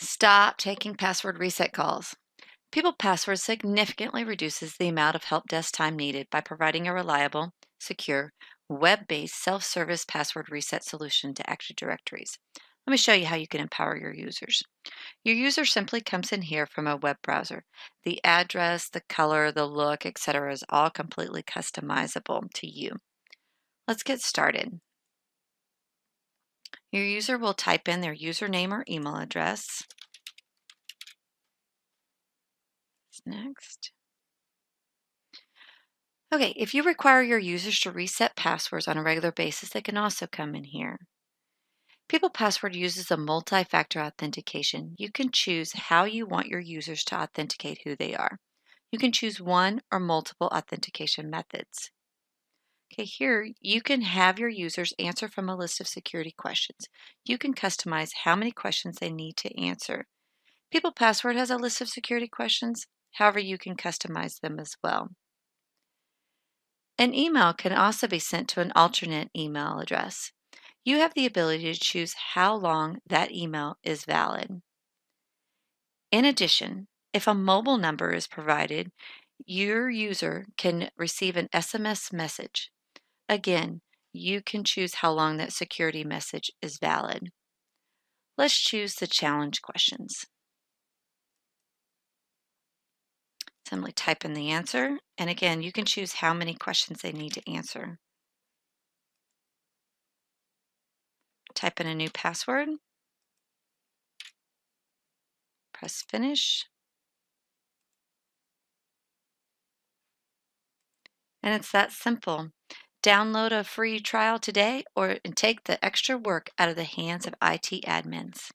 Stop taking password reset calls. People Password significantly reduces the amount of help desk time needed by providing a reliable, secure, web-based self-service password reset solution to Active Directories. Let me show you how you can empower your users. Your user simply comes in here from a web browser. The address, the color, the look, etc. is all completely customizable to you. Let's get started. Your user will type in their username or email address. Next. Okay, if you require your users to reset passwords on a regular basis, they can also come in here. People Password uses a multi-factor authentication. You can choose how you want your users to authenticate who they are. You can choose one or multiple authentication methods. Okay, here you can have your users answer from a list of security questions. You can customize how many questions they need to answer. People Password has a list of security questions. However, you can customize them as well. An email can also be sent to an alternate email address. You have the ability to choose how long that email is valid. In addition, if a mobile number is provided, your user can receive an SMS message. Again, you can choose how long that security message is valid. Let's choose the challenge questions. Simply type in the answer, and again, you can choose how many questions they need to answer. Type in a new password. Press finish. And it's that simple. Download a free trial today and take the extra work out of the hands of IT admins.